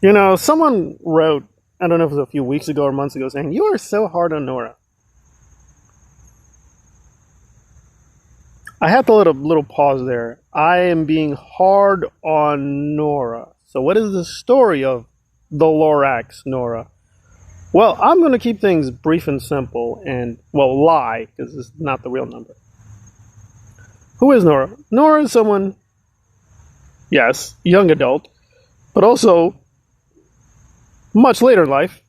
You know, someone wrote, I don't know if it was a few weeks ago or months ago, saying, "You are so hard on Nora." I had to let a little pause there. I am being hard on Nora. So what is the story of the Lorax Nora? Well, I'm going to keep things brief and simple and, well, lie, because it's not the real number. Who is Nora? Nora is someone, yes, young adult, but also much later in life.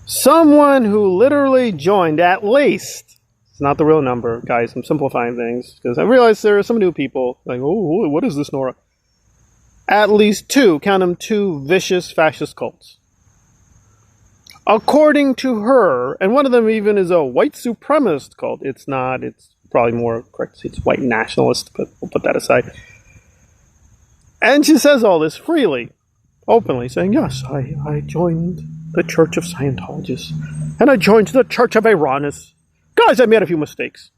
Someone who literally joined at least, it's not the real number, guys, I'm simplifying things, because I realize there are some new people, like, oh, what is this, Nora? At least two, count them, two vicious fascist cults. According to her, and one of them even is a white supremacist cult. It's not, it's probably more correct to say it's white nationalist, but we'll put that aside. And she says all this freely, openly, saying, yes, I joined the Church of Scientologists, and I joined the Church of Uranus. Guys, I made a few mistakes.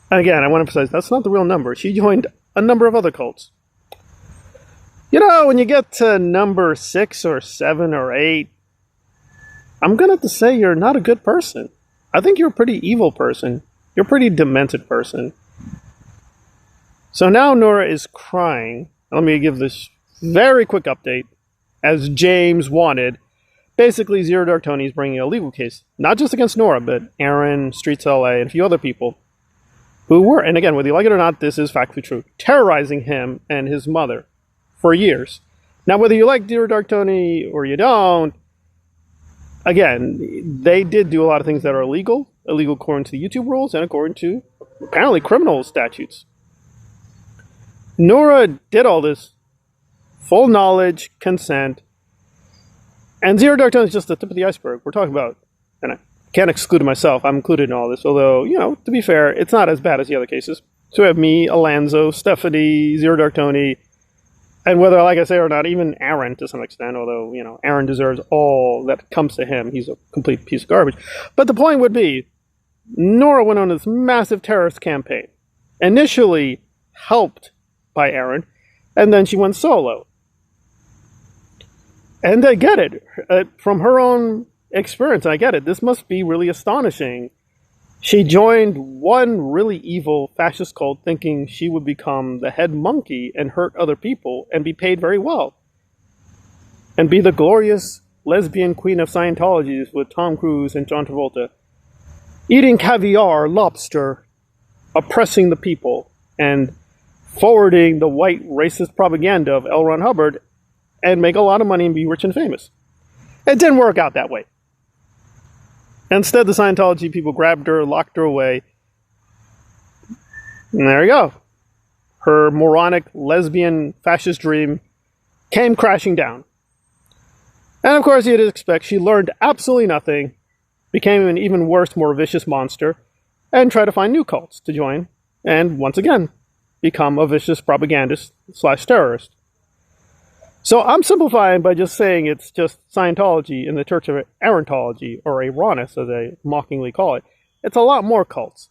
And again, I want to emphasize, that's not the real number. She joined a number of other cults. You know, when you get to number 6 or 7 or 8, I'm going to have to say you're not a good person. I think you're a pretty evil person. You're a pretty demented person. So now Nora is crying. Let me give this very quick update. As James wanted, basically Zero Dark Tony is bringing a legal case, not just against Nora, but Aaron, Streets LA, and a few other people who were, and again, whether you like it or not, this is factually true, terrorizing him and his mother for years. Now, whether you like Zero Dark Tony or you don't, again, they did do a lot of things that are illegal according to the YouTube rules and according to, apparently, criminal statutes. Nora did all this, full knowledge, consent, and Zero Dark Tone is just the tip of the iceberg. We're talking about, and I can't exclude myself, I'm included in all this, although, you know, to be fair, it's not as bad as the other cases. So we have me, Alonzo, Stephanie, Zero Dark Tony, and whether, like I say or not, even Aaron to some extent, although, you know, Aaron deserves all that comes to him. He's a complete piece of garbage. But the point would be, Nora went on this massive terrorist campaign, initially helped by Aaron, and then she went solo. And I get it. From her own experience, I get it. This must be really astonishing. She joined one really evil fascist cult thinking she would become the head monkey and hurt other people and be paid very well. And be the glorious lesbian queen of Scientology with Tom Cruise and John Travolta. Eating caviar, lobster, oppressing the people, and forwarding the white racist propaganda of L. Ron Hubbard and make a lot of money and be rich and famous. It didn't work out that way. Instead, the Scientology people grabbed her, locked her away. And there you go. Her moronic, lesbian, fascist dream came crashing down. And of course, you'd expect she learned absolutely nothing, became an even worse, more vicious monster, and tried to find new cults to join, and once again, become a vicious propagandist / terrorist. So I'm simplifying by just saying it's just Scientology in the Church of Aarontology, or Uranus, as they mockingly call it. It's a lot more cults.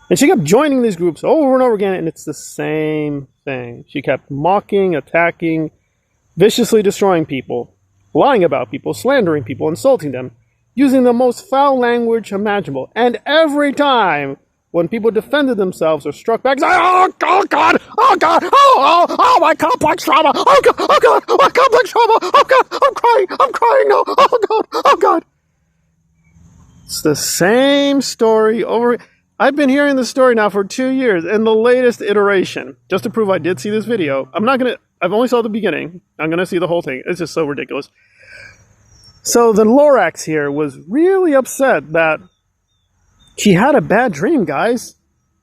And she kept joining these groups over and over again, and it's the same thing. She kept mocking, attacking, viciously destroying people, lying about people, slandering people, insulting them, using the most foul language imaginable. And every time when people defended themselves or struck back, like, oh God, my complex trauma, oh God, my complex trauma, oh God, I'm crying, no, oh God. It's the same story over. I've been hearing this story now for 2 years, and the latest iteration, just to prove I did see this video, I've only saw the beginning, I'm gonna see the whole thing, it's just so ridiculous. So the Lorax here was really upset that she had a bad dream, guys.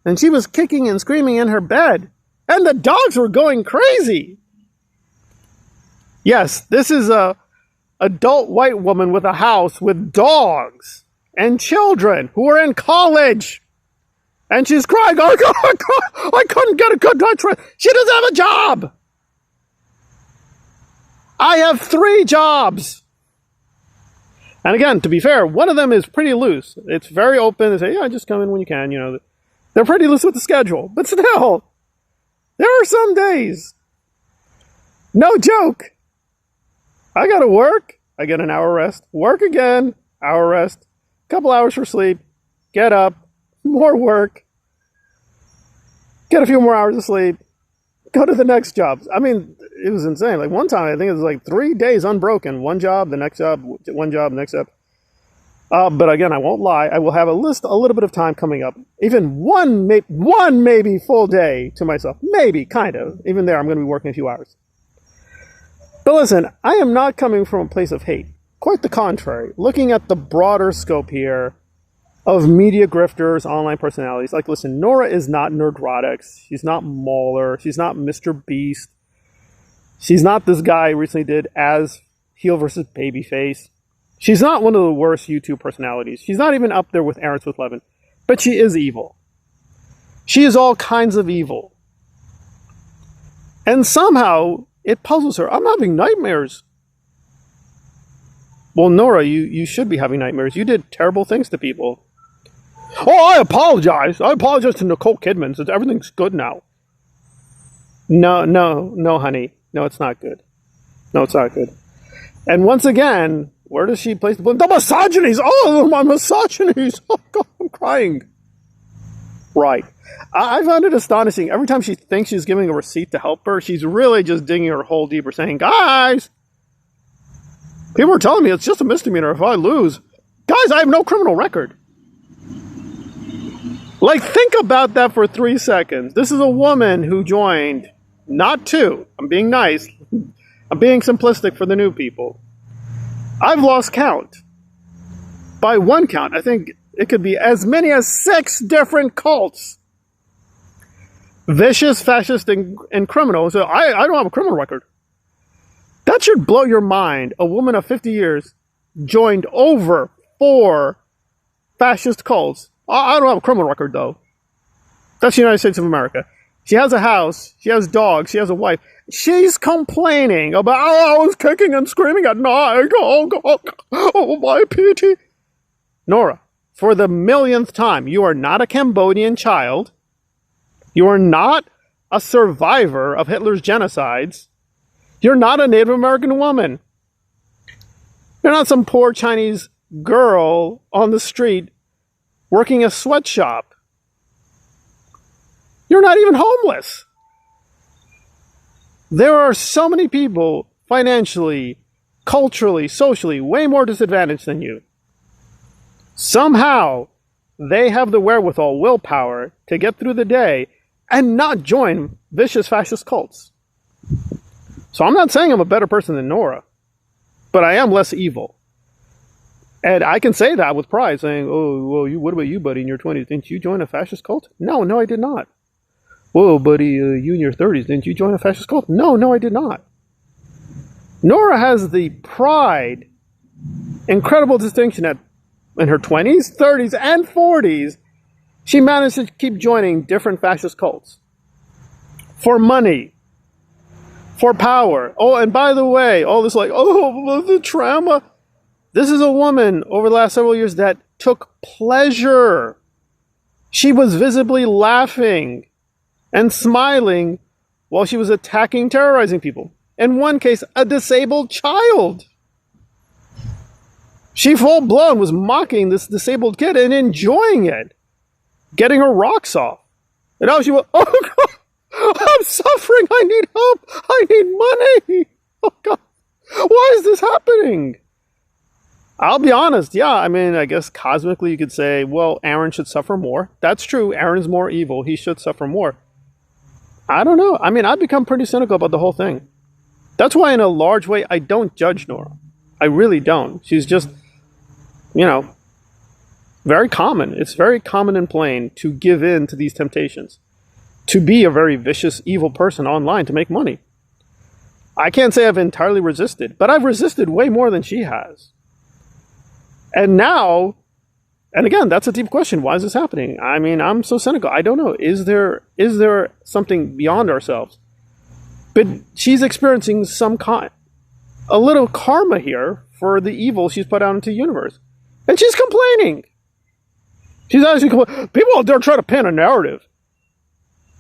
And she was kicking and screaming in her bed. And the dogs were going crazy. Yes, this is a adult white woman with a house with dogs and children who are in college. And she's crying, oh God, I couldn't get a good night's rest. She doesn't have a job. I have 3 jobs. And again, to be fair, one of them is pretty loose. It's very open. They say, yeah, just come in when you can. You know, they're pretty loose with the schedule. But still, there are some days No joke. I gotta work. I get an hour rest. Work again. Hour rest. Couple hours for sleep. Get up. More work. Get a few more hours of sleep. Go to the next job. I mean, it was insane. Like one time, I think it was like 3 days unbroken. One job, the next job, one job, next job. But again, I won't lie. I will have a little bit of time coming up. Even one maybe full day to myself. Maybe, kind of. Even there, I'm going to be working a few hours. But listen, I am not coming from a place of hate. Quite the contrary. Looking at the broader scope here of media grifters, online personalities. Like, listen, Nora is not Nerdrotics. She's not Mauler. She's not Mr. Beast. She's not this guy who recently did As Heel versus Babyface. She's not one of the worst YouTube personalities. She's not even up there with Aaron Swift-Levin. But she is evil. She is all kinds of evil. And somehow, it puzzles her. I'm having nightmares. Well, Nora, you should be having nightmares. You did terrible things to people. Oh, I apologize. I apologize to Nicole Kidman. Since everything's good now. No, honey. No, it's not good. No, it's not good. And once again, where does she place the blame? The misogynies! Oh, my misogynies! Oh, God, I'm crying. Right. I found it astonishing. Every time she thinks she's giving a receipt to help her, she's really just digging her hole deeper, saying, guys, people are telling me it's just a misdemeanor if I lose. Guys, I have no criminal record. Like, think about that for 3 seconds. This is a woman who joined, not two. I'm being nice. I'm being simplistic for the new people. I've lost count. By one count, I think it could be as many as 6 different cults. Vicious, fascist, and criminal. So I don't have a criminal record. That should blow your mind. A woman of 50 years joined over 4 fascist cults. I don't have a criminal record, though. That's the United States of America. She has a house. She has dogs. She has a wife. She's complaining about, oh, I was kicking and screaming at night. Oh, God. Oh, my pity. Nora, for the millionth time, you are not a Cambodian child. You are not a survivor of Hitler's genocides. You're not a Native American woman. You're not some poor Chinese girl on the street working a sweatshop. You're not even homeless. There are so many people financially, culturally, socially, way more disadvantaged than you. Somehow, they have the wherewithal, willpower to get through the day and not join vicious fascist cults. So I'm not saying I'm a better person than Nora, but I am less evil. And I can say that with pride, saying, oh, well, what about you, buddy, in your 20s? Didn't you join a fascist cult? No, I did not. Whoa, buddy, you in your 30s, didn't you join a fascist cult? No, I did not. Nora has the pride, incredible distinction that in her 20s, 30s, and 40s, she managed to keep joining different fascist cults. For money. For power. Oh, and by the way, all this the trauma. This is a woman over the last several years that took pleasure. She was visibly laughing and smiling while she was attacking, terrorizing people. In one case, a disabled child. She full-blown was mocking this disabled kid and enjoying it. Getting her rocks off. And now she was, oh God, I'm suffering. I need help. I need money. Oh God, why is this happening? I'll be honest, yeah, I mean, I guess cosmically you could say, well, Aaron should suffer more. That's true, Aaron's more evil, he should suffer more. I don't know, I mean, I've become pretty cynical about the whole thing. That's why in a large way, I don't judge Nora. I really don't. She's just, very common. It's very common and plain to give in to these temptations. To be a very vicious, evil person online to make money. I can't say I've entirely resisted, but I've resisted way more than she has. And now, and again, that's a deep question. Why is this happening? I mean, I'm so cynical. I don't know. Is there something beyond ourselves? But she's experiencing a little karma here for the evil she's put out into the universe. And she's complaining. She's actually complaining. People out there try to pin a narrative.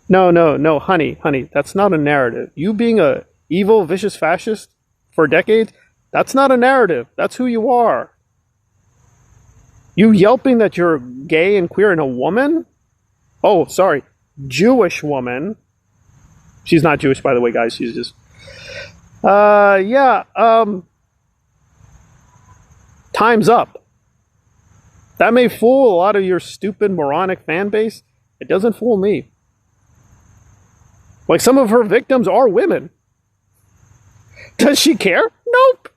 No, honey, that's not a narrative. You being a evil, vicious fascist for decades, that's not a narrative. That's who you are. You yelping that you're gay and queer and a woman? Oh, sorry, Jewish woman. She's not Jewish, by the way, guys. She's just... time's up. That may fool a lot of your stupid, moronic fan base. It doesn't fool me. Like, some of her victims are women. Does she care? Nope.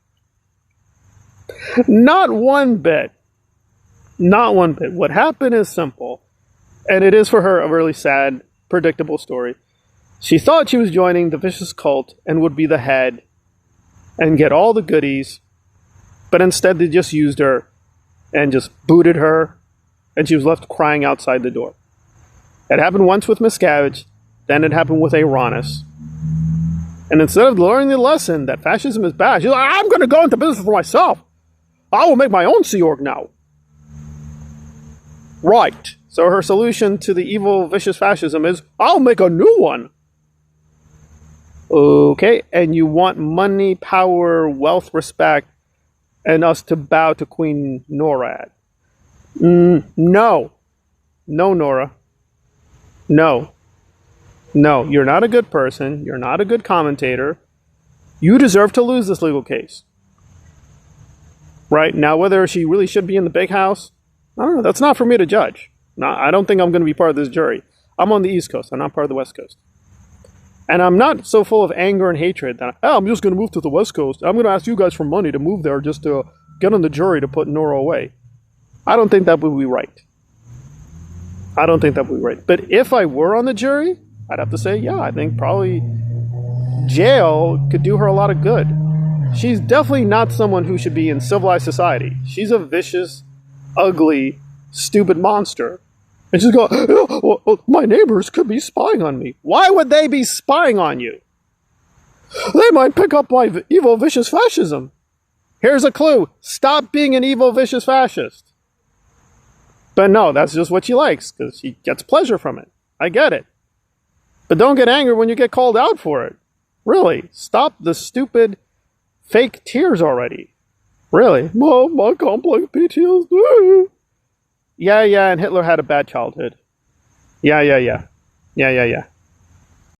Not one bit. Not one bit. What happened is simple. And it is for her a really sad, predictable story. She thought she was joining the vicious cult and would be the head and get all the goodies. But instead they just used her and just booted her. And she was left crying outside the door. It happened once with Miscavige. Then it happened with Uranus. And instead of learning the lesson that fascism is bad, she's like, I'm going to go into business for myself. I will make my own Sea Org now. Right. So her solution to the evil, vicious fascism is, I'll make a new one. Okay. And you want money, power, wealth, respect, and us to bow to Queen Nora. No. No, Nora. No. No, you're not a good person. You're not a good commentator. You deserve to lose this legal case. Right? Now, whether she really should be in the big house, I don't know. That's not for me to judge. No, I don't think I'm going to be part of this jury. I'm on the East Coast. I'm not part of the West Coast. And I'm not so full of anger and hatred that I'm just going to move to the West Coast. I'm going to ask you guys for money to move there just to get on the jury to put Nora away. I don't think that would be right. I don't think that would be right. But if I were on the jury, I'd have to say, yeah, I think probably jail could do her a lot of good. She's definitely not someone who should be in civilized society. She's a vicious, ugly, stupid monster. And she's going, oh, well, my neighbors could be spying on me. Why would they be spying on you? They might pick up my evil, vicious fascism. Here's a clue. Stop being an evil, vicious fascist. But no, that's just what she likes, because she gets pleasure from it. I get it. But don't get angry when you get called out for it. Really. Stop the stupid, fake tears already. Really. Mom, my complex PTSD. Yeah, and Hitler had a bad childhood. Yeah.